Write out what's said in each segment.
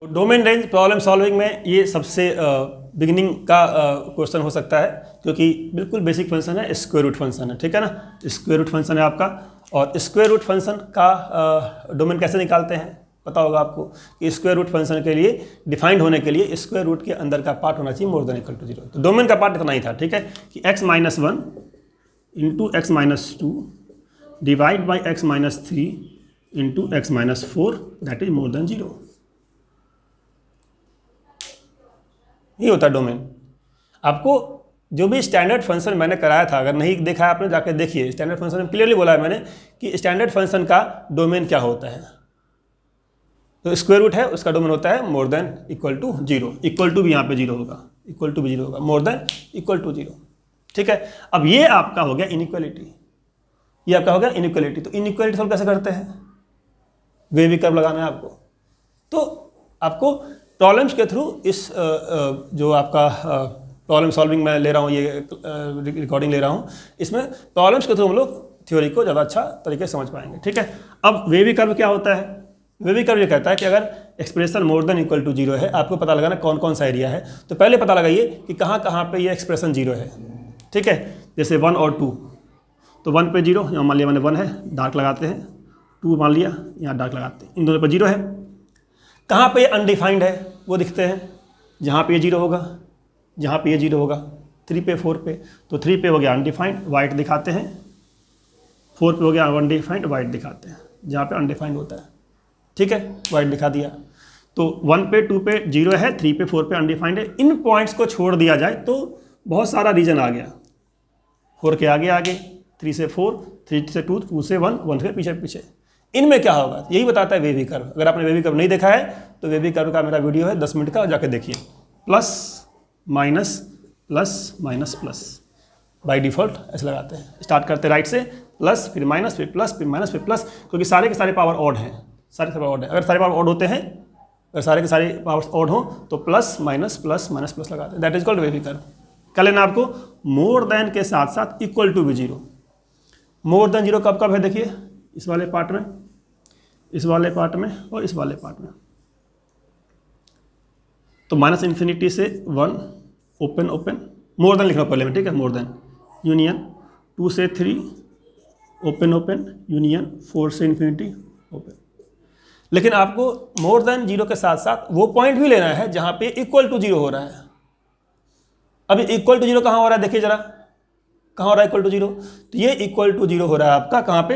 Domain range problem solving में ये सबसे बिगिनिंग का क्वेश्चन हो सकता है, क्योंकि बिल्कुल बेसिक फंक्शन है, स्क्वायर रूट फंक्शन है, ठीक है ना। स्क्वायर रूट फंक्शन है आपका, और स्क्वायर रूट फंक्शन का डोमेन कैसे निकालते हैं पता होगा आपको कि स्क्वायर रूट फंक्शन के लिए डिफाइंड होने के लिए स्क्वायर रूट के अंदर का पार्ट होना चाहिए मोर देन इक्वल टू 0। तो डोमेन का पार्ट इतना ही था, ठीक है, कि x-1 into x-2 divide by x-3 into x-4 that is more than 0। ये होता है डोमेन। आपको जो भी स्टैंडर्ड फंक्शन मैंने कराया था, अगर नहीं देखा है आपने जाकर देखिए, स्टैंडर्ड फंक्शन में क्लियरली बोला है मैंने कि स्टैंडर्ड फंक्शन का डोमेन क्या होता है। तो स्क्वायर रूट है, उसका डोमेन होता है more than equal to 0। Equal to भी यहाँ पे 0 होगा, इक्वल टू भी 0 होगा, मोर देन इक्वल टू 0, ठीक है। अब ये आपका हो गया इनइक्वालिटी, ये आपका हो गया इनइक्वालिटी। तो इनइक्वालिटी सॉल्व कैसे करते हैं, वेवी कर्व लगाना है आपको। तो आपको प्रॉब्लम्स के थ्रू इस जो आपका प्रॉब्लम सॉल्विंग मैं ले रहा हूँ, ये रिकॉर्डिंग ले रहा हूँ, इसमें प्रॉब्लम्स के थ्रू हम लोग थ्योरी को ज़्यादा अच्छा तरीके से समझ पाएंगे, ठीक है। अब वेवी कर्व क्या होता है, वेवी कर्व ये कहता है कि अगर expression more than equal to 0 है, आपको पता लगाना कौन कौन सा एरिया है। तो पहले पता लगाइए कि कहाँ कहाँ पे ये एक्सप्रेशन 0 है, ठीक है। जैसे 1 और 2, तो 1 पे 0, यहाँ मान लिया मैंने 1 है, डार्क लगाते हैं, 2 मान लिया, यहाँ डार्क लगाते हैं, इन दोनों पे 0 है। कहाँ पे ये अनडिफाइंड है वो दिखते हैं, जहाँ पे ये 0 होगा, जहाँ पे ये 0 होगा, 3 पे 4 पे, तो 3 पे हो गया अनडिफाइंड, वाइट दिखाते हैं, 4 पे हो गया अनडिफाइंड, वाइट दिखाते हैं, जहाँ पे अनडिफाइंड होता है, ठीक है, वाइट दिखा दिया। तो 1 पे 2 पे 0 है, 3 पे 4 पे अनडिफाइंड है। इन पॉइंट्स को छोड़ दिया जाए तो बहुत सारा रीजन आ गया, 4 के आगे आगे, 3 से 4, 3 से 2, 2 से 1, 1 से पीछे पीछे। इनमें क्या होगा यही बताता है वेवी कर्व। अगर आपने वेवी कर्व नहीं देखा है तो वेवी कर्व का मेरा वीडियो है 10 मिनट का, जाके देखिए। Plus minus plus minus plus, by default ऐसे लगाते हैं, स्टार्ट करते राइट से, प्लस फिर माइनस फिर प्लस फिर माइनस फिर प्लस, क्योंकि सारे के सारे पावर ऑड हैं, सारे के सारे ऑड है। अगर सारे पावर ऑड होते हैं, अगर सारे के सारे पावर्स ऑड हो तो प्लस माइनस प्लस लगाते हैं, that is called wavy curve. क्या लेना आपको, मोर देन के साथ साथ इक्वल टू भी 0। मोर देन 0 कब कब है देखिए, इस वाले पार्ट में, इस वाले पार्ट में और इस वाले पार्ट में। तो माइनस इन्फिनिटी से 1 ओपन ओपन, मोर देन लिखना पहले में, ठीक है, मोर देन यूनियन, 2 से 3 ओपन ओपन यूनियन, 4 से इन्फिनिटी ओपन। लेकिन आपको मोर देन 0 के साथ साथ वो पॉइंट भी लेना है जहाँ पे इक्वल टू 0 हो रहा है। अभी इक्वल टू 0 कहाँ हो रहा है देखिए जरा, कहाँ हो रहा है इक्वल टू 0, तो ये इक्वल टू 0 हो रहा है आपका कहाँ पे,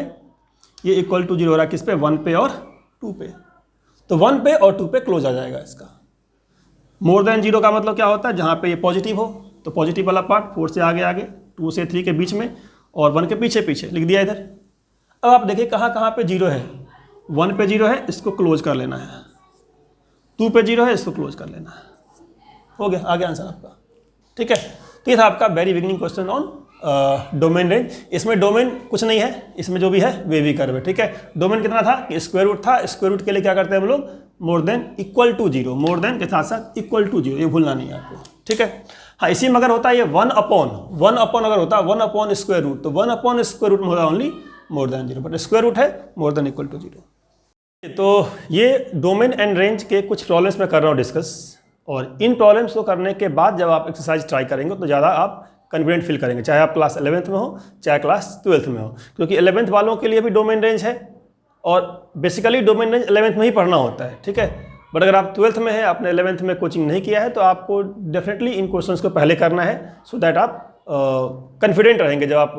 ये इक्वल टू 0 हो रहा है किस पे, 1 पे और 2 पे। तो 1 पे और 2 पे क्लोज आ जाएगा इसका। मोर देन 0 का मतलब क्या होता है, जहाँ पे ये पॉजिटिव हो तो पॉजिटिव वाला पार्ट, 4 से आगे आगे, 2 से 3 के बीच में और 1 के पीछे पीछे, लिख दिया इधर। अब आप देखिए कहाँ कहाँ पे 0 है, 1 पे 0 है, इसको क्लोज कर लेना है, 2 पे 0 है, इसको क्लोज कर लेना है, हो गया, आ गया आंसर आपका, ठीक है। तो ये था आपका very beginning question on domain range. इसमें डोमेन कुछ नहीं है, इसमें जो भी है वेवी कर्व है, ठीक है। डोमेन कितना था कि स्क्वायर रूट था, स्क्वायर रूट के लिए क्या करते हैं हम लोग, more than equal to 0, more than के साथ साथ इक्वल टू 0, ये भूलना नहीं है आपको, ठीक है। हाँ, इसी में अगर होता है ये 1 अपॉन अगर होता है 1 अपॉन स्क्वायर रूट, तो 1 अपॉन स्क्वायर रूट में होता only more than 0, but square root है मोर देन इक्वल टू 0। तो ये डोमेन एंड रेंज के कुछ प्रॉब्लम्स मैं कर रहा हूँ डिस्कस, और इन प्रॉब्लम्स को करने के बाद जब आप एक्सरसाइज ट्राई करेंगे तो ज़्यादा आप कॉन्फिडेंट फील करेंगे, चाहे आप क्लास 11th में हो चाहे क्लास 12th में हो, क्योंकि 11th वालों के लिए भी डोमेन रेंज है, और बेसिकली डोमेन रेंज 11th में ही पढ़ना होता है, ठीक है। बट अगर आप 12th में है, आपने 11th में कोचिंग नहीं किया है, तो आपको डेफिनेटली इन क्वेश्चंस को पहले करना है, सो दैट आप कॉन्फिडेंट रहेंगे जब आप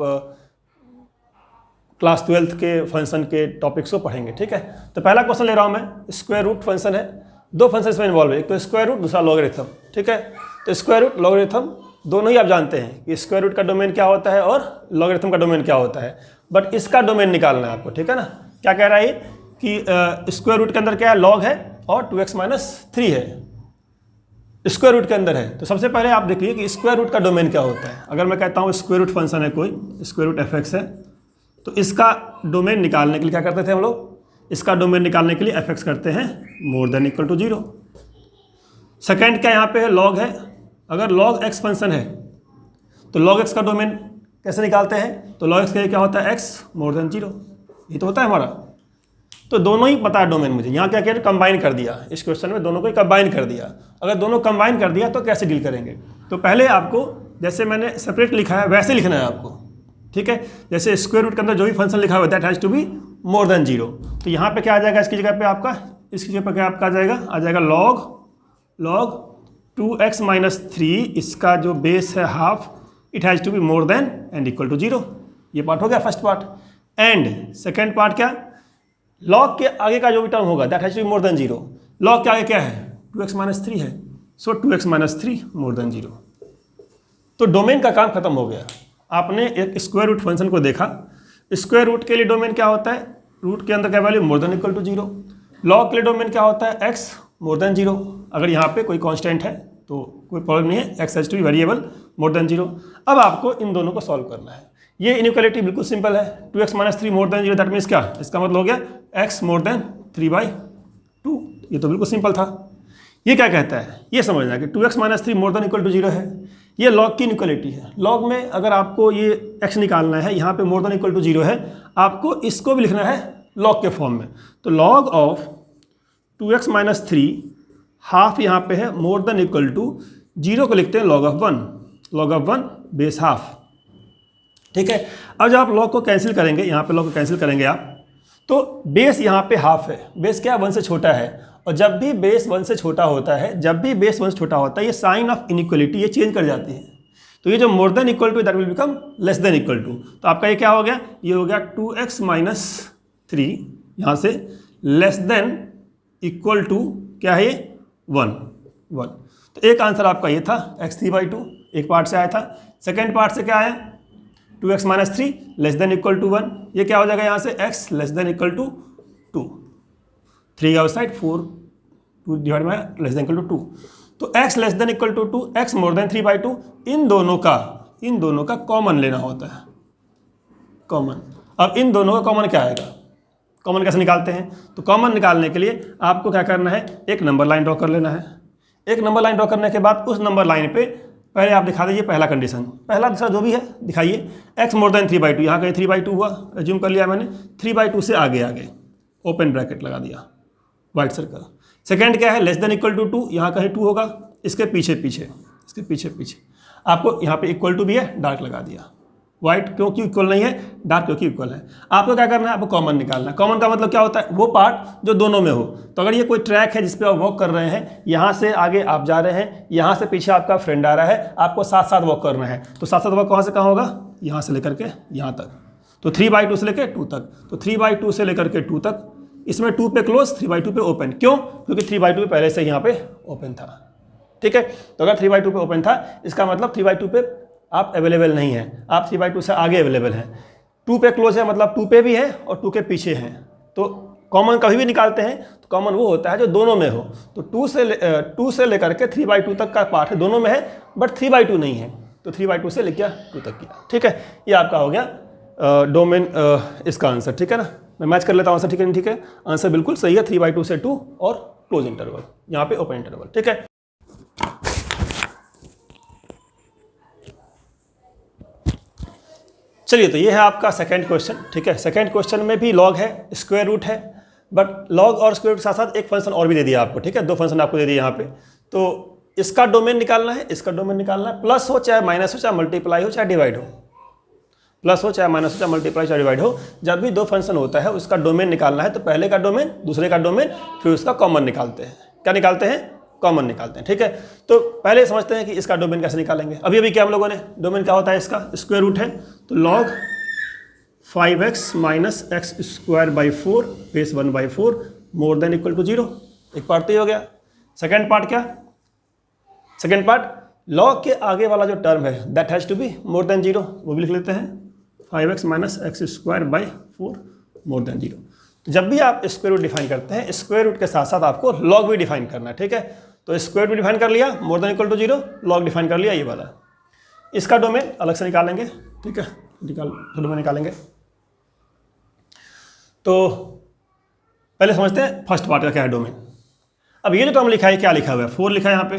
क्लास 12th के फंक्शन के टॉपिक्स को पढ़ेंगे, ठीक है। तो पहला क्वेश्चन ले रहा हूँ मैं, स्क्वायर रूट फंक्शन है, 2 फंक्शन इसमें इन्वॉल्व है, एक तो स्क्वायर रूट, दूसरा लॉगरिथम, ठीक है। तो स्क्वायर रूट लॉगरिथम दोनों ही आप जानते हैं कि स्क्वायर रूट का डोमेन क्या होता है और लॉगरिथम का डोमेन क्या होता है, बट इसका डोमेन निकालना है आपको, ठीक है ना। क्या कह रहा है कि स्क्वायर रूट के अंदर क्या है, लॉग है और 2x - 3 है, स्क्वायर रूट के अंदर है। तो सबसे पहले आप देखिए कि स्क्वायर रूट का डोमेन क्या होता है। अगर मैं कहता हूँ स्क्वायर रूट फंक्शन है कोई, स्क्वायर रूट fx है, तो इसका डोमेन निकालने के लिए क्या करते थे हम लोग, इसका डोमेन निकालने के लिए fx करते हैं more than equal to 0। Second क्या यहाँ पे है, लॉग है। अगर log x फंक्शन है तो log x का डोमेन कैसे निकालते हैं, तो log x के लिए क्या होता है, x मोर देन 0, ये तो होता है हमारा। तो दोनों ही पता है डोमेन मुझे। यहाँ क्या किया, कंबाइन कर दिया, इस क्वेश्चन में दोनों को ही कंबाइन कर दिया। अगर दोनों कंबाइन कर दिया तो कैसे डील करेंगे, तो पहले आपको जैसे मैंने सेपरेट लिखा है वैसे लिखना है आपको, ठीक है। जैसे स्क्वायर रूट के अंदर जो भी फंक्शन लिखा हुआ है that has to be more than 0, तो यहाँ पे क्या आ जाएगा इसकी जगह पे आपका, इसकी जगह पर क्या आपका आ जाएगा log 2x माइनस 3, इसका जो बेस है half, it has to be more than and equal to 0। ये पार्ट हो गया first part. And second part क्या, लॉग के आगे का जो भी टर्म होगा that has to be more than 0। Log के आगे क्या है, 2x माइनस 3 है, सो 2x माइनस 3 मोर देन 0। तो डोमेन का काम खत्म हो गया। आपने एक स्क्वायर रूट फंक्शन को देखा, स्क्वायर रूट के लिए डोमेन क्या होता है, रूट के अंदर क्या value more than equal to 0। Log के लिए डोमेन क्या होता है, x मोर देन 0। अगर यहाँ पे कोई कांस्टेंट है तो कोई प्रॉब्लम नहीं है, x has to be variable more than 0। अब आपको इन दोनों को सॉल्व करना है। ये इनइक्वालिटी बिल्कुल सिंपल है, 2x minus 3 more than 0 that means क्या, इसका मतलब हो गया x मोर देन 3/2। ये तो बिल्कुल सिंपल था। ये क्या कहता है, ये समझना कि 2x minus 3 more than equal to 0 है। ये लॉग की इनइक्वालिटी है। लॉग में अगर आपको ये x निकालना है, यहाँ पे मोर देन इक्वल टू 0 है, आपको इसको भी लिखना है लॉग के फॉर्म में। तो log of 2x minus 3 half यहाँ पे है मोर देन इक्वल टू 0 को लिखते हैं log ऑफ 1 बेस हाफ, ठीक है। अब जब आप लॉग को कैंसिल करेंगे, यहाँ पे लॉग को कैंसिल करेंगे आप, तो बेस यहाँ पे हाफ है, बेस क्या 1 से छोटा है, और जब भी बेस 1 से छोटा होता है, ये साइन ऑफ इनइक्वलिटी ये चेंज कर जाती है। तो ये जो more than equal to that will become less than equal to. तो आपका ये क्या हो गया, ये हो गया 2x माइनस 3 यहाँ से लेस देन इक्वल टू क्या है ये 1। तो एक आंसर आपका ये था x 3/2, एक पार्ट से आया था। सेकेंड पार्ट से क्या आया, 2x minus 3 less than equal to 1। ये क्या हो जाएगा यहाँ से x less than equal to 2, 3 outside 4, 2 divide by less than equal to 2। तो x less than equal to 2, x more than 3/2, इन दोनों का कॉमन लेना होता है, कॉमन। अब इन दोनों का कॉमन क्या आएगा, कॉमन कैसे निकालते हैं, तो कॉमन निकालने के लिए आपको क्या करना है, एक नंबर लाइन ड्रॉ कर लेना है। एक नंबर लाइन ड्रॉ करने के बाद उस नंबर लाइन पे पहले आप दिखा दीजिए पहला कंडीशन, पहला दूसरा जो भी है दिखाइए। x मोर देन 3/2, यहाँ कहीं 3/2 हुआ, एज्यूम कर लिया मैंने, 3/2 से आगे ओपन ब्रैकेट लगा दिया, वाइट सर्कल। सेकेंड क्या है, लेस देन इक्वल टू 2, यहाँ कहीं 2 होगा, इसके पीछे आपको यहाँ पे इक्वल टू भी है, डार्क लगा दिया। वाइट क्योंकि इक्वल नहीं है, डार्क क्योंकि इक्वल है। आपको क्या करना है, आपको कॉमन निकालना है। कॉमन का मतलब क्या होता है, वो पार्ट जो दोनों में हो। तो अगर ये कोई ट्रैक है जिस पे आप वॉक कर रहे हैं, यहाँ से आगे आप जा रहे हैं, यहाँ से पीछे आपका फ्रेंड आ रहा है, आपको साथ साथ वॉक करना है। तो साथ साथ वॉक कहाँ से कहाँ होगा, यहाँ से लेकर के यहाँ तक। तो 3/2 से लेकर 2 तक, तो 3/2 से लेकर के 2 तक, इसमें 2 पे क्लोज, 3/2 पे ओपन। क्यों, क्योंकि 3/2 पहले से यहाँ पे ओपन था, ठीक है। तो अगर 3/2 पे ओपन था, इसका मतलब 3/2 पे आप अवेलेबल नहीं हैं, आप 3/2 से आगे अवेलेबल हैं। 2 पे क्लोज है मतलब 2 पे भी है और 2 के पीछे हैं। तो कॉमन कभी भी निकालते हैं तो कॉमन वो होता है जो दोनों में हो। तो 2 से लेकर के 3/2 तक का पार्ट है, दोनों में है, बट 3/2 नहीं है, तो 3/2 से लेकर 2 तक किया, ठीक है। ये आपका हो गया डोमेन, इसका आंसर, ठीक है ना। मैं मैच कर लेता हूँ आंसर, ठीक है नहीं, ठीक है। आंसर बिल्कुल सही है, 3/2 से 2 और क्लोज इंटरवल, यहाँ पे ओपन इंटरवल, ठीक है। चलिए, तो ये है आपका सेकंड क्वेश्चन, ठीक है। सेकंड क्वेश्चन में भी लॉग है, स्क्वायर रूट है, बट लॉग और स्क्वायर रूट के साथ साथ एक फंक्शन और भी दे दिया आपको, ठीक है। 2 फंक्शन आपको दे दिए यहाँ पे। तो इसका डोमेन निकालना है, इसका डोमेन निकालना है। प्लस हो चाहे माइनस हो, चाहे मल्टीप्लाई हो चाहे डिवाइड हो, प्लस हो चाहे माइनस हो चाहे मल्टीप्लाई चाहे डिवाइड हो, जब भी 2 फंक्शन होता है उसका डोमेन निकालना है। तो पहले का डोमेन, दूसरे का डोमेन, फिर उसका कॉमन निकालते हैं। क्या निकालते हैं, कॉमन निकालते हैं, ठीक है। तो पहले समझते हैं कि इसका डोमेन कैसे निकालेंगे। अभी क्या हम लोगों ने, डोमेन क्या होता है इसका, स्क्वायर रूट है। तो log 5x minus x square by 4 base 1/4 more than equal to 0। एक पार्ट तो ये हो गया। सेकेंड पार्ट क्या, सेकेंड पार्ट लॉग के आगे वाला जो टर्म है that has to be more than 0, वो भी लिख लेते हैं। 5x minus x square by 4 more than 0। तो जब भी आप स्क्वायर रूट डिफाइन करते हैं, स्क्वायर रूट के साथ साथ आपको लॉग भी डिफाइन करना है, ठीक है। तो स्क्वायर रूट डिफाइन कर लिया, more than equal to 0, log define कर लिया, ये वाला। इसका डोमेन अलग से निकालेंगे, ठीक है, डोमेन निकालेंगे। तो पहले समझते हैं फर्स्ट पार्ट का क्या है डोमेन। अब ये जो टर्म लिखा है, क्या लिखा हुआ है, 4 लिखा है, यहाँ पे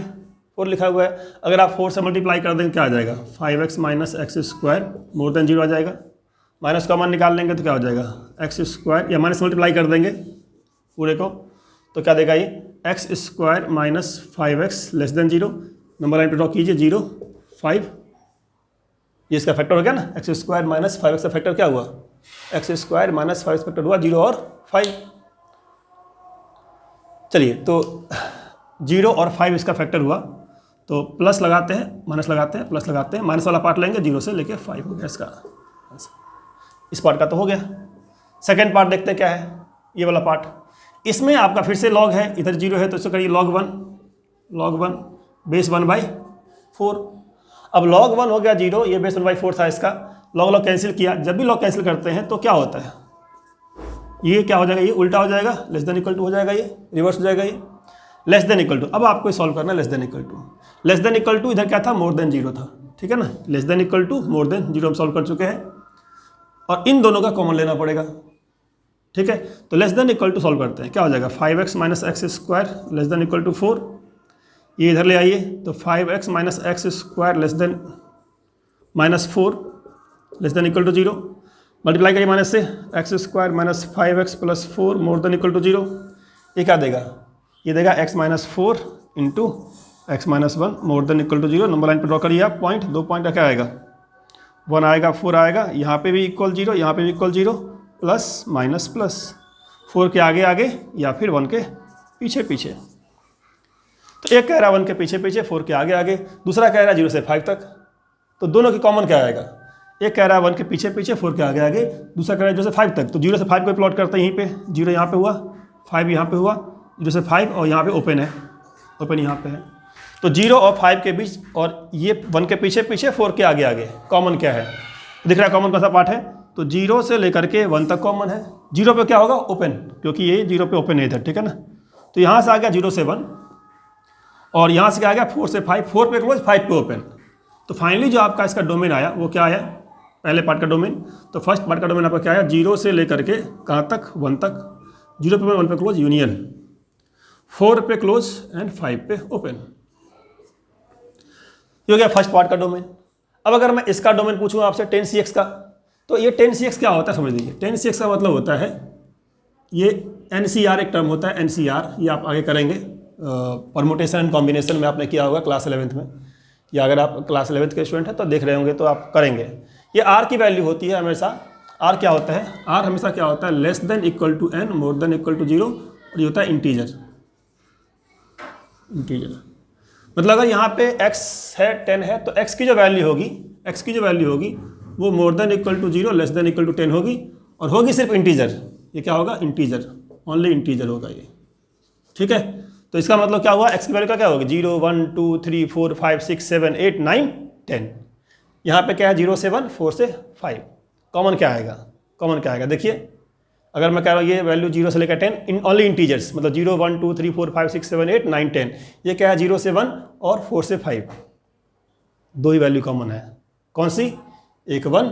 4 लिखा हुआ है। अगर आप 4 से मल्टीप्लाई कर देंगे क्या आ जाएगा, 5x माइनस एक्स स्क्वायर मोर देन 0 आ जाएगा। माइनस कॉमन निकाल लेंगे तो क्या हो जाएगा, एक्स स्क्वायर, या माइनस मल्टीप्लाई कर देंगे पूरे को, तो क्या देगा ये x square minus 5x less than 0, number line पे ड्रॉ कीजिए 0 5, ये इसका फैक्टर हो गया ना, एक्स स्क्वायर माइनस 5x का फैक्टर क्या हुआ, एक्स स्क्वायर माइनस 5 फैक्टर हुआ 0 और 5। चलिए तो 0 और 5 इसका फैक्टर हुआ, तो प्लस लगाते हैं माइनस लगाते हैं प्लस लगाते हैं, माइनस वाला पार्ट लेंगे 0 से लेके 5 हो गया इसका, इस पार्ट का तो हो गया। सेकेंड पार्ट देखते हैं क्या है, ये वाला पार्ट, इसमें आपका फिर से लॉग है, इधर 0 है तो इसको करिए log 1 बेस 1/4। अब log 1 हो गया 0, ये बेस 1/4 था इसका, लॉग कैंसिल किया, जब भी लॉग कैंसिल करते हैं तो क्या होता है, ये क्या हो जाएगा, ये उल्टा हो जाएगा, लेस देन इक्वल टू हो जाएगा, ये रिवर्स हो जाएगा, ये लेस देन इक्वल टू। अब आपको सॉल्व करना है less than equal to, less than equal to इधर क्या था, मोर देन 0 था, ठीक है ना, less than equal to more than 0 हम सॉल्व कर चुके हैं, और इन दोनों का कॉमन लेना पड़ेगा, ठीक है। तो less than equal to solve करते हैं, क्या हो जाएगा 5x minus x square less than equal to 4, ये इधर ले आइए, तो 5x minus x square less than -4 less than equal to 0, multiply करिए माइनस से, x square minus 5x plus 4 more than equal to 0, ये क्या देगा, ये देगा x minus 4 into x minus 1 more than equal to 0, number line पर draw करिए आप, पॉइंट, 2 पॉइंट का क्या आएगा 1 आएगा 4 आएगा, यहाँ पे भी इक्वल 0 यहाँ पे भी इक्वल 0, प्लस माइनस प्लस, 4 के आगे आगे या फिर 1 के पीछे पीछे, तो एक कह रहा है 1 के पीछे पीछे, 4 के आगे आगे, दूसरा कह रहा है 0 से 5 तक, तो दोनों की कॉमन क्या आएगा, एक कह रहा है 1 के पीछे पीछे 4 के आगे आगे, दूसरा कह रहा है 0 से 5 तक, तो 0 से 5 को प्लॉट करते हैं, यहीं पे 0 यहाँ पे हुआ 5 यहाँ पे हुआ, 0 से 5 और यहाँ पे ओपन है, ओपन यहाँ पे है, तो 0 और 5 के बीच, और ये 1 के पीछे पीछे 4 के आगे आगे, कॉमन क्या है, दिख रहा है कॉमन कौन सा पार्ट है, तो 0 से लेकर के 1 तक कॉमन है, 0 पे क्या होगा ओपन, क्योंकि ये 0 पे ओपन है इधर, ठीक है ना, तो यहाँ से आ गया 0 से 1 और यहाँ से क्या आ गया 4 से 5, 4 पे क्लोज 5 पे ओपन, तो फाइनली जो आपका इसका डोमेन आया वो क्या आया, पहले पार्ट का डोमेन, तो फर्स्ट पार्ट का डोमेन आपका क्या आया, 0 से लेकर के कहाँ तक 1 तक, 0 पे 1 पे क्लोज यूनियन, 4 पे क्लोज एंड 5 पे ओपन, ये हो गया फर्स्ट पार्ट का डोमेन। अब अगर मैं इसका डोमेन पूछूँ आपसे 10cx का, तो ये 10cx क्या होता है समझ लीजिए, 10cx का मतलब होता है, ये NCR एक टर्म होता है, NCR, ये आप आगे करेंगे, परमुटेशन एंड कॉम्बिनेशन में आपने किया होगा क्लास 11th में, या अगर आप क्लास 11th के स्टूडेंट हैं तो देख रहे होंगे तो आप करेंगे। ये R की वैल्यू होती है हमेशा, R क्या होता है, R हमेशा क्या होता है, less than equal to n more than equal to 0, और ये होता है इंटीजर, मतलब अगर यहाँ पे x है 10 है, तो x की जो वैल्यू होगी वो more than equal to 0 less than equal to 10 होगी, और होगी सिर्फ इंटीजर, ये क्या होगा इंटीजर, ओनली इंटीजर होगा ये, ठीक है। तो इसका मतलब क्या हुआ, x की वैल्यू का क्या होगी 0 1 2 3 4 5 6 7 8 9 10, यहाँ पे क्या है 0 से 1 4 से 5, कॉमन क्या आएगा, देखिए अगर मैं कह रहा हूँ ये वैल्यू 0 से लेकर 10 इन ओनली इंटीजर्स, मतलब 0 1 2 3 4 5 6 7 8 9 10, ये क्या है 0 से 1 और 4 से 5, दो ही वैल्यू कॉमन है, कौन सी, एक 1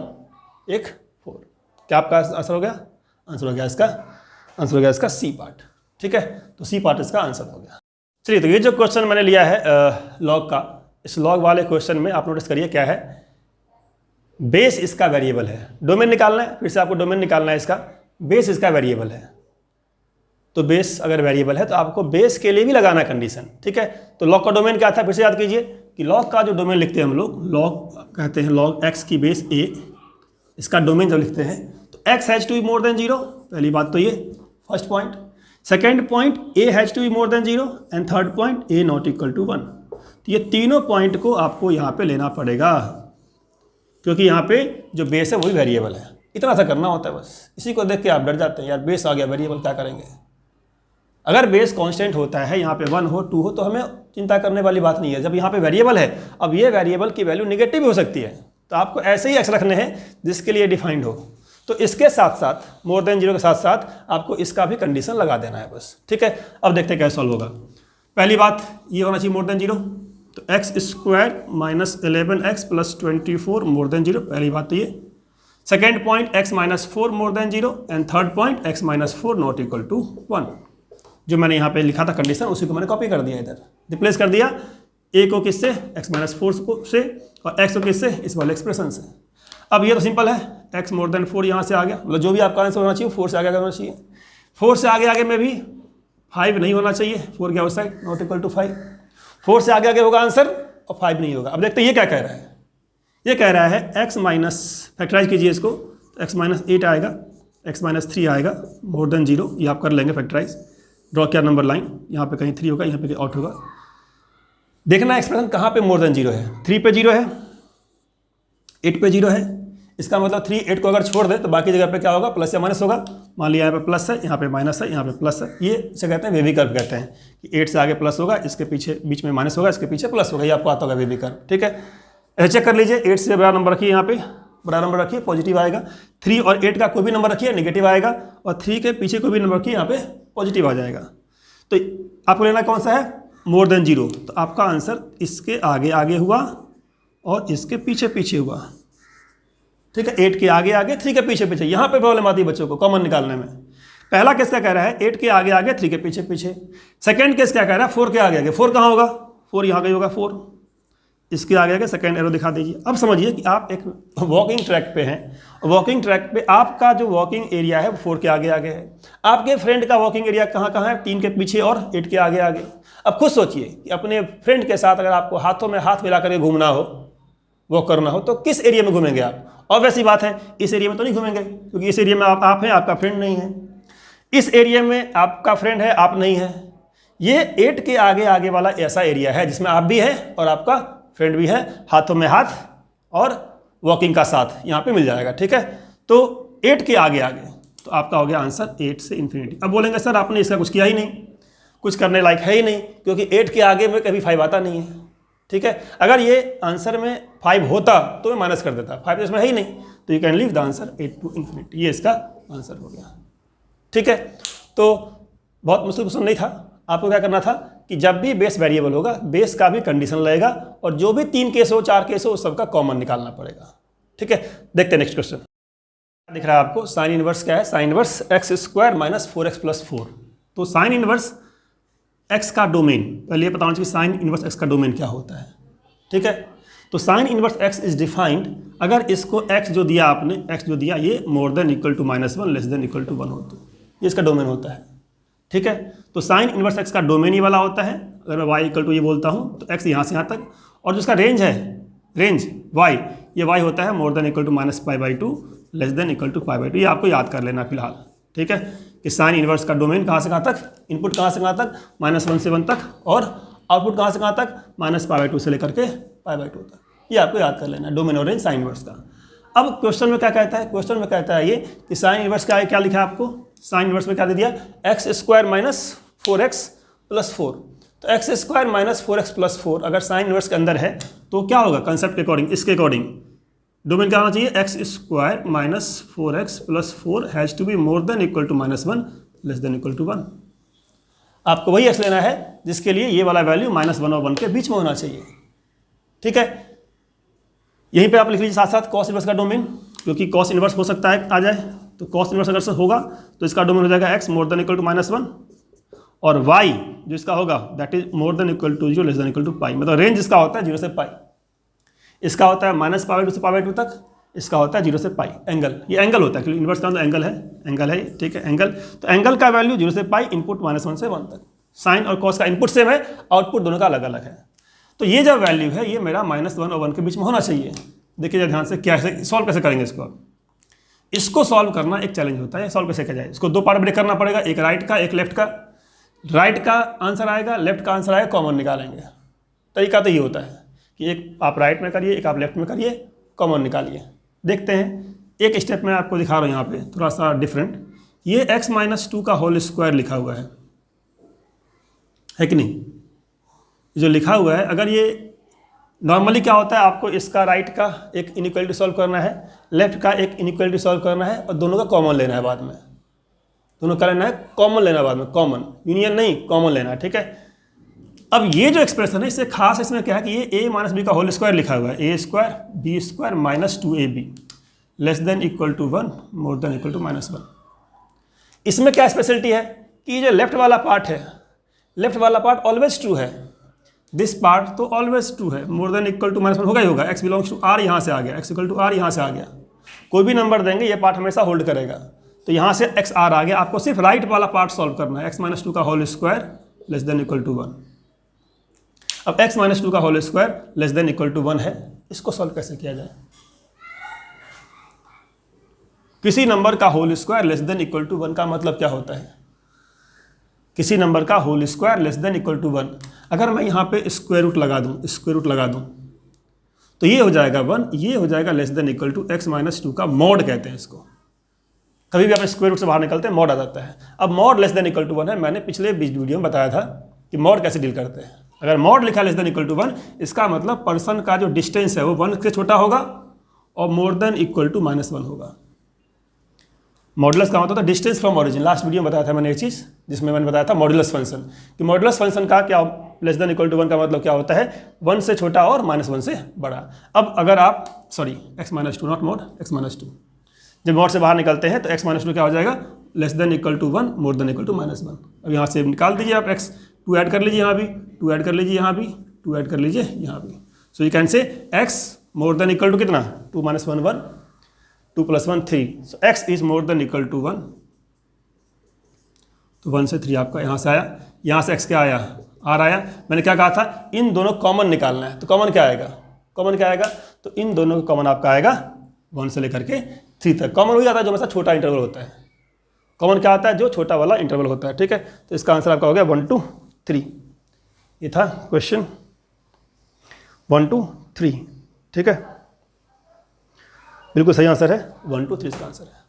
एक 4, क्या आपका आंसर हो गया, आंसर हो गया इसका सी पार्ट, ठीक है, तो सी पार्ट इसका आंसर हो गया। चलिए तो ये जो क्वेश्चन मैंने लिया है लॉग का, इस लॉग वाले क्वेश्चन में आप नोटिस करिए क्या है, बेस इसका वेरिएबल है, डोमेन निकालना है, फिर से आपको डोमेन निकालना है इसका, बेस इसका वेरिएबल है, तो बेस अगर वेरिएबल है तो आपको बेस के लिए भी लगाना कंडीशन, ठीक है। तो लॉग का डोमेन क्या था, फिर से याद कीजिए कि लॉग का जो डोमेन लिखते हैं हम लोग, लॉग कहते हैं लॉग x की बेस a, इसका डोमेन जब लिखते हैं तो x has to be more than 0, पहली बात तो ये first point, second point a has to be more than 0, and third point a not equal to 1, तो ये तीनों पॉइंट को आपको यहाँ पे लेना पड़ेगा, क्योंकि यहाँ पे जो बेस है वही वेरिएबल है, इतना सा करना होता है बस। इसी को देख के आप डर जाते हैं यार बेस आ गया वेरिएबल क्या करेंगे, अगर बेस कांस्टेंट होता है यहाँ पे 1 हो 2 हो तो हमें चिंता करने वाली बात नहीं है। जब यहाँ पे वेरिएबल है, अब ये वेरिएबल की वैल्यू निगेटिव हो सकती है, तो आपको ऐसे ही एक्स रखने हैं जिसके लिए डिफाइंड हो, तो इसके साथ साथ मोर देन 0 के साथ साथ आपको इसका भी कंडीशन लगा देना है बस, ठीक है। अब देखते हैं कैसे सॉल्व होगा। पहली बात ये होना चाहिए मोर देन 0, तो x square minus 11x plus 24 more than 0, पहली बात तो ये। Second point x minus 4 more than 0, and third point x minus 4 not equal to 1। जो मैंने यहाँ पे लिखा था कंडीशन उसी को मैंने कॉपी कर दिया, इधर रिप्लेस कर दिया, a को किससे x माइनस 4 से और x को किससे इस वाले एक्सप्रेशन से। अब ये तो सिंपल है, x मोर देन 4 यहाँ से आ गया, मतलब जो भी आपका आंसर होना चाहिए 4 से आगे होना चाहिए। 4 से आगे आगे में भी 5 नहीं होना चाहिए, 4 क्या उस साइड, नॉट इक्वल टू 5। 4 से आगे आगे होगा आंसर और 5 नहीं होगा। अब देखते हैं ये क्या कह रहा है। ये कह रहा है x माइनस, फैक्टराइज कीजिए इसको, x माइनस 8 आएगा, x माइनस 3 आएगा, मोर देन 0, ये आप कर लेंगे फैक्टराइज। ड्रॉ किया नंबर लाइन, यहाँ पे कहीं 3 होगा, यहाँ पे कहीं आउट होगा। देखना एक्सप्रेशन कहाँ पे मोर देन 0 है, 3 पे 0 है, 8 पे 0 है। इसका मतलब 3 8 को अगर छोड़ दे तो बाकी जगह पे क्या होगा, प्लस या माइनस होगा। मान लिया यहाँ पे प्लस है, यहाँ पे माइनस है, यहाँ पे प्लस है। ये इसे कहते हैं वेवी कर्व कहते हैं कि 8 से आगे प्लस होगा, इसके पीछे बीच में माइनस होगा, इसके पीछे प्लस होगा। ये आपको आता होगा वेवी कर्व, ठीक है। ऐसे चेक कर लीजिए, 8 से बड़ा नंबर रखिए, यहाँ पे बड़ा नंबर रखिए, पॉजिटिव आएगा। 3 और 8 का कोई भी नंबर रखिए नेगेटिव आएगा, और 3 के पीछे कोई भी नंबर रखिए, यहाँ पे पॉजिटिव आ जाएगा। तो आपको लेना कौन सा है, मोर देन 0। तो आपका आंसर इसके आगे आगे हुआ और इसके पीछे पीछे हुआ, ठीक है। 8 के आगे आगे, 3 के पीछे पीछे। यहाँ पे प्रॉब्लम आती है बच्चों को कॉमन निकालने में। पहला केस क्या कह रहा है, 8 के आगे आगे, 3 के पीछे पीछे। सेकंड केस क्या कह रहा है, 4 के आगे आगे। 4 कहाँ होगा, 4 यहाँ कहीं होगा, 4 इसके आगे आगे, सेकंड एरो दिखा दीजिए। अब समझिए कि आप एक वॉकिंग ट्रैक पे हैं। वॉकिंग ट्रैक पे आपका जो वॉकिंग एरिया है वो 4 के आगे आगे है। आपके फ्रेंड का वॉकिंग एरिया कहाँ कहाँ है, 3 के पीछे और 8 के आगे आगे। अब खुद सोचिए कि अपने फ्रेंड के साथ अगर आपको हाथों में हाथ मिला करके घूमना हो, वॉक करना हो, तो किस एरिया में घूमेंगे आप। और वैसी बात है, इस एरिया में तो नहीं घूमेंगे, क्योंकि इस एरिया में आप हैं, आपका फ्रेंड नहीं है। इस एरिया में आपका फ्रेंड है, आप नहीं है। ये 8 के आगे आगे वाला ऐसा एरिया है जिसमें आप भी हैं और आपका फ्रेंड भी है, हाथों में हाथ और वॉकिंग का साथ यहाँ पे मिल जाएगा, ठीक है। तो 8 के आगे आगे, तो आपका हो गया आंसर 8 से इन्फिनिटी। अब बोलेंगे सर आपने इसका कुछ किया ही नहीं, कुछ करने लायक है ही नहीं, क्योंकि 8 के आगे में कभी 5 आता नहीं है, ठीक है। अगर ये आंसर में 5 होता तो मैं माइनस कर देता, 5 इसमें है ही नहीं, तो you can leave the answer 8 to infinity. ये इसका आंसर हो गया, ठीक है। तो बहुत मुश्किल क्वेश्चन नहीं था। आपको क्या करना था कि जब भी बेस वेरिएबल होगा, बेस का भी कंडीशन लगेगा, और जो भी 3 केस हो, 4 केस हो, उस सबका कॉमन निकालना पड़ेगा, ठीक है। देखते हैं नेक्स्ट क्वेश्चन। दिख रहा है आपको, साइन इनवर्स क्या है, sine inverse x square minus 4x plus 4। तो साइन इनवर्स एक्स का डोमेन, पहले ये बताना चाहिए साइन इनवर्स एक्स का डोमेन क्या होता है, ठीक है। तो sine inverse x is defined, अगर इसको एक्स जो दिया आपने, एक्स जो दिया ये more than equal to -1 less than equal to 1 हो, तो ये इसका डोमेन होता है, ठीक है। तो साइन इनवर्स एक्स का डोमेन ही वाला होता है। अगर मैं y इक्वल टू ये बोलता हूँ तो x यहाँ से यहाँ तक, और जो इसका रेंज है, रेंज y, ये y होता है more than equal to -π/2 less than equal to π/2। ये आपको याद कर लेना फिलहाल, ठीक है, कि साइन इनवर्स का डोमेन कहाँ से कहाँ तक, इनपुट कहाँ से कहाँ तक, -1 से 1 तक, और आउटपुट कहाँ से कहाँ तक, -π/2 से लेकर के π/2 तक। ये आपको याद कर लेना, डोमेन और रेंज साइन इनवर्स का। अब क्वेश्चन में क्या कहता है, क्वेश्चन में कहता है ये कि साइन इनवर्स का क्या लिखा है आपको, साइन इनवर्स में क्या दे दिया, x square minus 4x plus 4। तो x square minus 4x plus 4 अगर साइन इनवर्स के अंदर है तो क्या होगा, कंसेप्ट के अकॉर्डिंग, इसके अकॉर्डिंग डोमेन क्या होना चाहिए, x square minus 4x plus 4 has to be more than equal to -1 less than equal to 1। आपको वही एक्स लेना है जिसके लिए ये वाला वैल्यू -1 और 1 के बीच में होना चाहिए, ठीक है। यहीं पे आप लिख लीजिए साथ साथ कॉस इनवर्स का डोमेन, क्योंकि कॉस इनवर्स हो सकता है आ जाए, तो कॉस इनवर्स अगर से होगा तो इसका डोमेन हो जाएगा x more than equal to -1, और y जो इसका होगा that is more than equal to 0 less than equal to pi. मतलब रेंज इसका होता है 0 से पाई, इसका होता है -π/2 से π/2 तक, इसका होता है 0 से पाई। एंगल, ये एंगल होता है क्योंकि इनवर्स का मतलब एंगल है, एंगल है, ठीक है, एंगल। तो एंगल का वैल्यू 0 से पाई, इनपुट -1 से 1 तक। साइन और कॉस का इनपुट सेम है, आउटपुट दोनों का अलग अलग है। तो ये जो वैल्यू है ये मेरा -1 और 1 के बीच में होना चाहिए। देखिए ध्यान से, कैसे सॉल्व कैसे करेंगे इसको सॉल्व करना एक चैलेंज होता है। सॉल्व कैसे किया जाए, इसको 2 पार्ट ब्रेक करना पड़ेगा, एक राइट का एक लेफ्ट का। राइट का आंसर आएगा, लेफ्ट का आंसर आएगा, कॉमन निकालेंगे। तरीका तो ये होता है कि एक आप राइट में करिए, एक आप लेफ्ट में करिए, कॉमन निकालिए। देखते हैं, एक स्टेप में आपको दिखा रहा हूँ यहाँ पे थोड़ा सा डिफरेंट। ये x-2 का होल स्क्वायर लिखा हुआ है कि नहीं, जो लिखा हुआ है, अगर ये नॉर्मली क्या होता है, आपको इसका राइट का एक इनइक्वालिटी सॉल्व करना है, लेफ्ट का एक इनइक्वालिटी सॉल्व करना है, और दोनों का कॉमन लेना है बाद में। दोनों का लेना है, कॉमन लेना है बाद में, कॉमन यूनियन नहीं, कॉमन लेना है, ठीक है। अब ये जो एक्सप्रेशन है इससे खास इसमें क्या है कि ये a - b का होल स्क्वायर लिखा हुआ है, a² b² -2ab less than equal to 1 more than equal to -1। इसमें क्या स्पेशलिटी है कि जो लेफ्ट वाला पार्ट है, लेफ्ट वाला पार्ट ऑलवेज ट्रू है, दिस पार्ट तो ऑलवेज ट्रू है, मोर देन इक्वल टू -1 होगा ही होगा। x बिलोंग्स टू r यहाँ से आ गया, x इक्वल टू r यहाँ से आ गया, कोई भी नंबर देंगे ये पार्ट हमेशा होल्ड करेगा। तो यहाँ से एक्स आर आ गया, आपको सिर्फ राइट वाला पार्ट सॉल्व करना है। एक्स माइनस टू का whole square less than equal to 1। अब एक्स माइनस टू का whole square less than equal to 1 है, इसको सॉल्व कैसे किया जाए? किसी नंबर का whole square less than equal to 1 का मतलब क्या होता है? किसी नंबर का whole square less than equal to 1, अगर मैं यहाँ पे स्क्वायर रूट लगा दूँ, तो ये हो जाएगा 1, ये हो जाएगा less than equal to x minus two का मॉड कहते हैं इसको। कभी भी आप स्क्वायर रूट से बाहर निकलते हैं मॉड आ जाता है। अब mod less than equal to 1 है, मैंने पिछले वीडियो में बताया था कि मॉड कैसे डील करते हैं। अगर मॉड लिखा लेस देन इक्वल टू 1, इसका मतलब पर्सन का जो डिस्टेंस है वो 1 से छोटा होगा और मोर देन इक्वल टू -1 होगा। मॉडुलस का मतलब होता है distance from origin. Last video में बताया था मैंने एक चीज़, जिसमें मैंने बताया था मॉडुलस फंक्शन, कि मॉडुलस फंक्शन का क्या लेस देन इक्वल टू 1 का मतलब क्या होता है? 1 से छोटा और -1 से बड़ा। अब अगर आप x minus to not mod, x minus to, जब मॉड से बाहर निकलते हैं तो एक्स माइनस टू क्या हो जाएगा? Less than equal to 1 more than equal to -1। अब यहाँ से निकाल दीजिए आप एक्स, 2 ऐड कर लीजिए यहाँ भी, 2 ऐड कर लीजिए यहाँ भी, 2 ऐड कर लीजिए यहाँ भी। So you can say x more than equal to कितना? 2 - 1 1, 2 + 1 3। So x is more than equal to 1, तो 1 से 3 आपका यहाँ से आया। यहाँ से एक्स क्या आया? आर आया। मैंने क्या कहा था? इन दोनों कॉमन निकालना है, तो कॉमन क्या आएगा? कॉमन क्या आएगा? तो इन दोनों का कॉमन आपका आएगा 1 से लेकर के 3 तक। कॉमन वही आता है जो हमेशा छोटा इंटरवल होता है। कॉमन क्या आता है? जो छोटा वाला इंटरवल होता है। ठीक है, तो इसका आंसर आपका हो गया 1 2 3। ये था क्वेश्चन 1 2 3। ठीक है, बिल्कुल सही आंसर है, 1 2 3 इसका आंसर है।